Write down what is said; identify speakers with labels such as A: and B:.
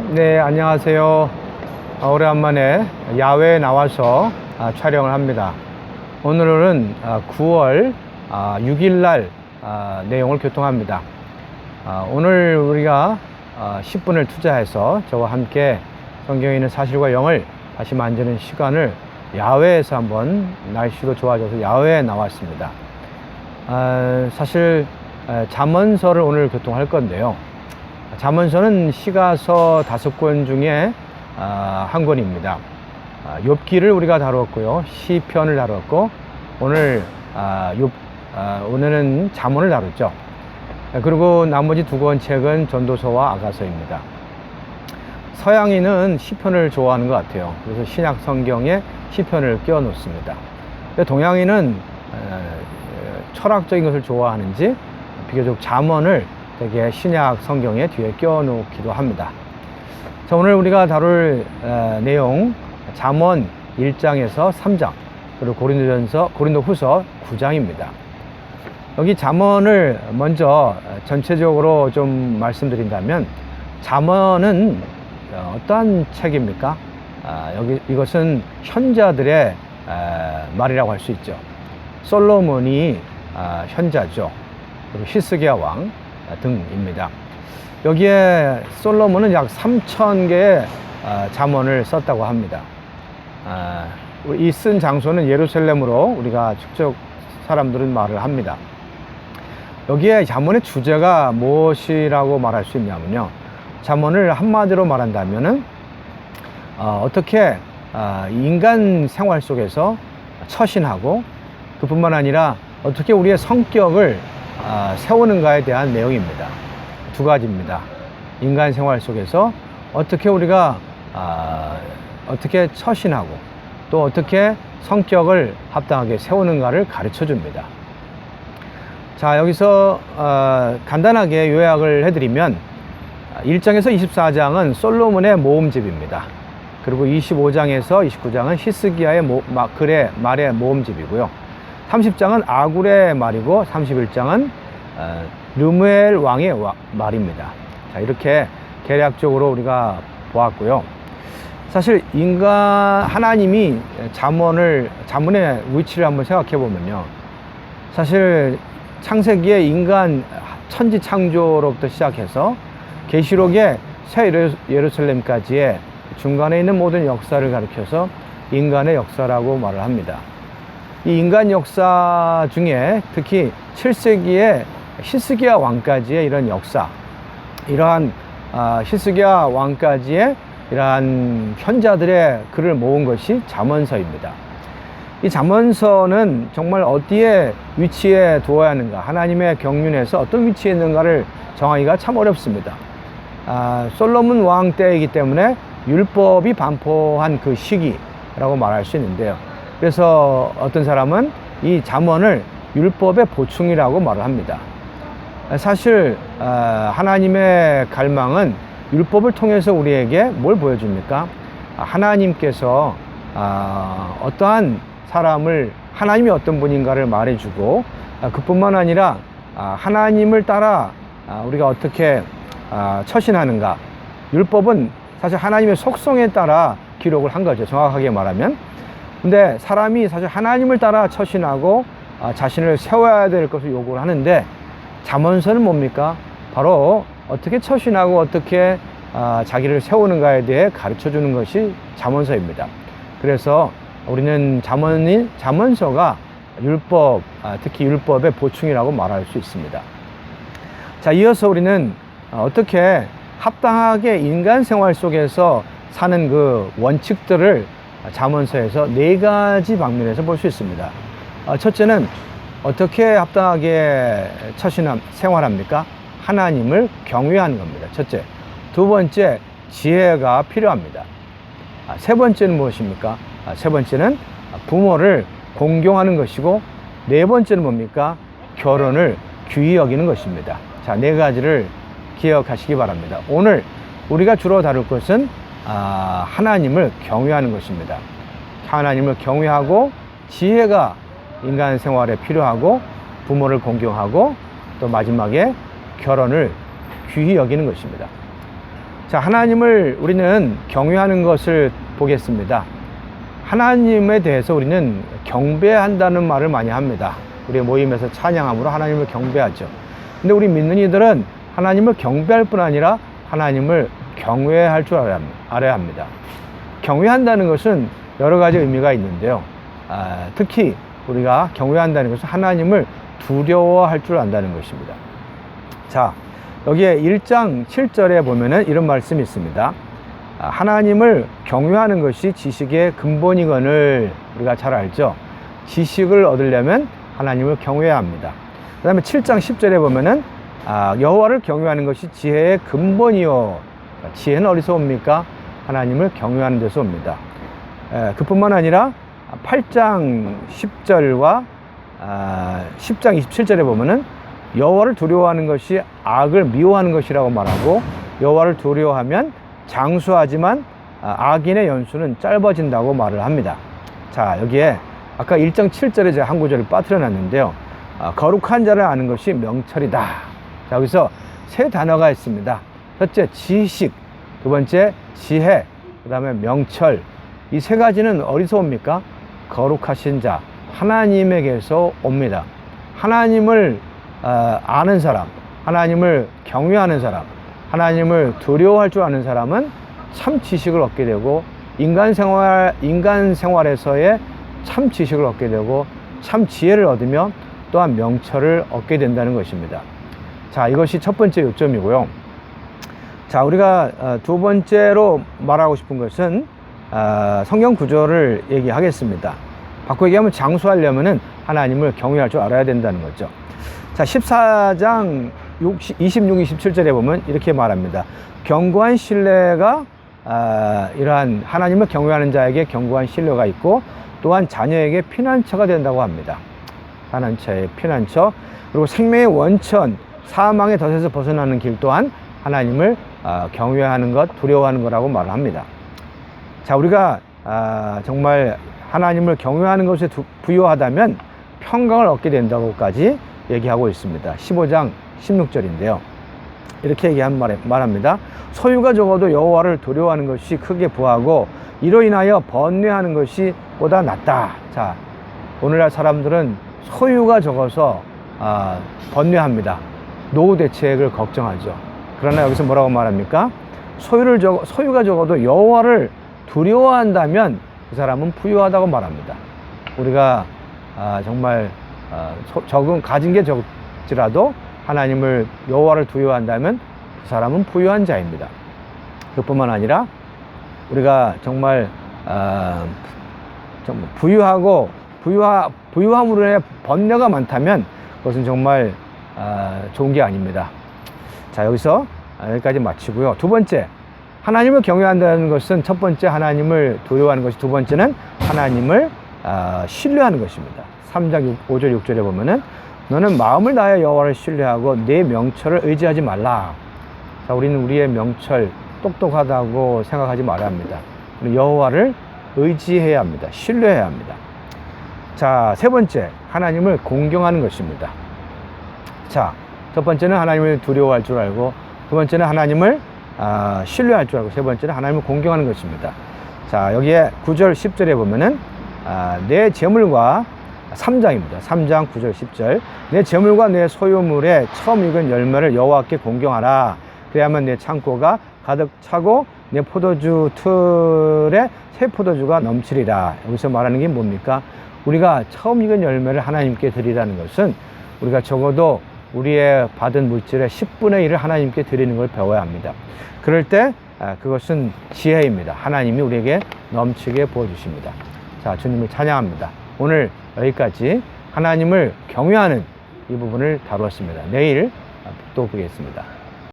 A: 네, 안녕하세요. 오래간만에 야외에 나와서 촬영을 합니다. 오늘은 9월 6일 날 내용을 교통합니다. 오늘 우리가 10분을 투자해서 저와 함께 성경에 있는 사실과 영을 다시 만지는 시간을 야외에서 한번, 날씨도 좋아져서 야외에 나왔습니다. 사실 잠언서를 오늘 교통할 건데요. 잠언서는 시가서 5권 중에 한 권입니다. 욥기를 우리가 다루었고요, 시편을 다루었고, 오늘은 잠언을 다뤘죠. 그리고 나머지 2권 책은 전도서와 아가서입니다. 서양인은 시편을 좋아하는 것 같아요. 그래서 신약 성경에 시편을 끼워 놓습니다. 동양인은 철학적인 것을 좋아하는지 비교적 잠언을 되게 신약 성경에 뒤에 끼워 놓기도 합니다. 자, 오늘 우리가 다룰 내용, 잠언 1장에서 3장, 그리고 고린도후서 9장입니다. 여기 잠언을 먼저 전체적으로 좀 말씀드린다면, 잠언은 어떠한 책입니까? 이것은 현자들의 말이라고 할 수 있죠. 솔로몬이 현자죠. 그리고 히스기야 왕 등입니다. 여기에 솔로몬은 약 3,000개의 잠언을 썼다고 합니다. 이 쓴 장소는 예루살렘으로 우리가 직접 사람들은 말을 합니다. 여기에 잠언의 주제가 무엇이라고 말할 수 있냐면요, 잠언을 한마디로 말한다면은 어떻게 인간 생활 속에서 처신하고, 그뿐만 아니라 어떻게 우리의 성격을 세우는가에 대한 내용입니다. 2가지입니다. 인간 생활 속에서 어떻게 우리가 어떻게 처신하고, 또 어떻게 성격을 합당하게 세우는가를 가르쳐 줍니다. 자, 여기서 간단하게 요약을 해드리면, 1장에서 24장은 솔로몬의 모음집입니다. 그리고 25장에서 29장은 히스기야의 말의 모음집이고요. 30장은 아굴의 말이고, 31장은 르무엘 왕의 말입니다. 자, 이렇게 개략적으로 우리가 보았고요. 사실 하나님이 잠언의 위치를 한번 생각해 보면요, 사실 창세기의 인간 천지 창조로부터 시작해서 계시록의 새 예루살렘까지의 중간에 있는 모든 역사를 가리켜서 인간의 역사라고 말을 합니다. 이 인간 역사 중에 특히 7세기의 히스기야 왕까지의 이런 역사, 이러한 히스기야 왕까지의 이러한 현자들의 글을 모은 것이 잠언서입니다. 이 잠언서는 정말 어디에 위치해 두어야 하는가, 하나님의 경륜에서 어떤 위치에 있는가를 정하기가 참 어렵습니다. 솔로몬 왕 때이기 때문에 율법이 반포한 그 시기라고 말할 수 있는데요. 그래서 어떤 사람은 이 잠언을 율법의 보충이라고 말을 합니다. 사실 하나님의 갈망은 율법을 통해서 우리에게 뭘 보여줍니까? 하나님께서 어떠한 사람을, 하나님이 어떤 분인가를 말해주고, 그뿐만 아니라 하나님을 따라 우리가 어떻게 처신하는가. 율법은 사실 하나님의 속성에 따라 기록을 한 거죠, 정확하게 말하면. 근데 사람이 사실 하나님을 따라 처신하고 자신을 세워야 될 것을 요구를 하는데, 잠언서는 뭡니까? 바로 어떻게 처신하고 어떻게 자기를 세우는가에 대해 가르쳐 주는 것이 잠언서입니다. 그래서 우리는 잠언서가 율법, 특히 율법의 보충이라고 말할 수 있습니다. 자, 이어서 우리는 어떻게 합당하게 인간 생활 속에서 사는 그 원칙들을 잠언서에서 4가지 방면에서 볼 수 있습니다. 첫째는 어떻게 합당하게 생활합니까? 하나님을 경외하는 겁니다. 첫째. 2번째, 지혜가 필요합니다. 3번째는 무엇입니까? 3번째는 부모를 공경하는 것이고, 4번째는 뭡니까? 결혼을 귀히 여기는 것입니다. 자, 4가지를 기억하시기 바랍니다. 오늘 우리가 주로 다룰 것은 하나님을 경외하는 것입니다. 하나님을 경외하고, 지혜가 인간 생활에 필요하고, 부모를 공경하고, 또 마지막에 결혼을 귀히 여기는 것입니다. 자, 하나님을 우리는 경외하는 것을 보겠습니다. 하나님에 대해서 우리는 경배한다는 말을 많이 합니다. 우리 모임에서 찬양함으로 하나님을 경배하죠. 근데 우리 믿는 이들은 하나님을 경배할 뿐 아니라 하나님을 경외할 줄 알아야 합니다. 경외한다는 것은 여러 가지 의미가 있는데요. 특히 우리가 경외한다는 것은 하나님을 두려워할 줄 안다는 것입니다. 자, 여기에 1장 7절에 보면은 이런 말씀이 있습니다. 하나님을 경외하는 것이 지식의 근본이거늘. 우리가 잘 알죠. 지식을 얻으려면 하나님을 경외해야 합니다. 그 다음에 7장 10절에 보면은 여호와를 경외하는 것이 지혜의 근본이요. 지혜는 어디서 옵니까? 하나님을 경외하는 데서 옵니다. 그뿐만 아니라 8장 10절과 10장 27절에 보면은 여호와를 두려워하는 것이 악을 미워하는 것이라고 말하고, 여호와를 두려워하면 장수하지만 악인의 연수는 짧아진다고 말을 합니다. 자, 여기에 아까 1장 7절에 제가 한 구절을 빠뜨려 놨는데요. 거룩한 자를 아는 것이 명철이다. 자, 여기서 세 단어가 있습니다. 첫째, 지식. 두 번째, 지혜. 그 다음에 명철. 이 세 가지는 어디서 옵니까? 거룩하신 자, 하나님에게서 옵니다. 하나님을 아는 사람, 하나님을 경외하는 사람, 하나님을 두려워할 줄 아는 사람은 참 지식을 얻게 되고, 인간 생활에서의 참 지식을 얻게 되고, 참 지혜를 얻으며 또한 명철을 얻게 된다는 것입니다. 자, 이것이 첫 번째 요점이고요. 자, 우리가 두 번째로 말하고 싶은 것은 성경 구절을 얘기하겠습니다. 바꿔 얘기하면 장수하려면은 하나님을 경외할 줄 알아야 된다는 거죠. 자, 14장 26, 27절에 보면 이렇게 말합니다. 견고한 신뢰가 이러한 하나님을 경외하는 자에게 견고한 신뢰가 있고, 또한 자녀에게 피난처가 된다고 합니다. 피난처의 피난처. 그리고 생명의 원천, 사망의 덫에서 벗어나는 길 또한 하나님을 경외하는 것, 두려워하는 거라고 말을 합니다. 자, 우리가 정말 하나님을 경외하는 것에 부유하다면 평강을 얻게 된다고까지 얘기하고 있습니다. 15장 16절인데요. 이렇게 말합니다. 소유가 적어도 여호와를 두려워하는 것이 크게 부하고, 이로 인하여 번뇌하는 것이 보다 낫다. 자, 오늘날 사람들은 소유가 적어서 번뇌합니다. 노후 대책을 걱정하죠. 그러나 여기서 뭐라고 말합니까? 소유가 적어도 여호와를 두려워한다면 그 사람은 부유하다고 말합니다. 우리가 정말 가진 게 적지라도 하나님을, 여호와를 두려워한다면 그 사람은 부유한 자입니다. 그뿐만 아니라 우리가 정말 부유함으로 인해 번뇌가 많다면 그것은 정말 좋은 게 아닙니다. 자, 여기서 여기까지 마치고요. 두 번째, 하나님을 경외한다는 것은 첫 번째 하나님을 두려워하는 것이, 두 번째는 하나님을 신뢰하는 것입니다. 3장 5절 6절에 보면은 너는 마음을 다하여 여호와를 신뢰하고 내 명철을 의지하지 말라. 자, 우리는 우리의 명철 똑똑하다고 생각하지 말아야 합니다. 여호와를 의지해야 합니다. 신뢰해야 합니다. 자, 세 번째, 하나님을 공경하는 것입니다. 자, 첫 번째는 하나님을 두려워할 줄 알고, 두 번째는 하나님을 신뢰할 줄 알고, 세 번째는 하나님을 공경하는 것입니다. 자, 여기에 9절 10절에 보면은 내 재물과 3장입니다. 3장 9절 10절. 내 재물과 내 소유물에 처음 익은 열매를 여호와께 공경하라. 그래야만 내 창고가 가득 차고 내 포도주 틀에 새 포도주가 넘치리라. 여기서 말하는 게 뭡니까? 우리가 처음 익은 열매를 하나님께 드리라는 것은 우리가 적어도 우리의 받은 물질의 10분의 1을 하나님께 드리는 걸 배워야 합니다. 그럴 때 그것은 지혜입니다. 하나님이 우리에게 넘치게 부어주십니다. 자, 주님을 찬양합니다. 오늘 여기까지 하나님을 경외하는 이 부분을 다루었습니다. 내일 또 보겠습니다.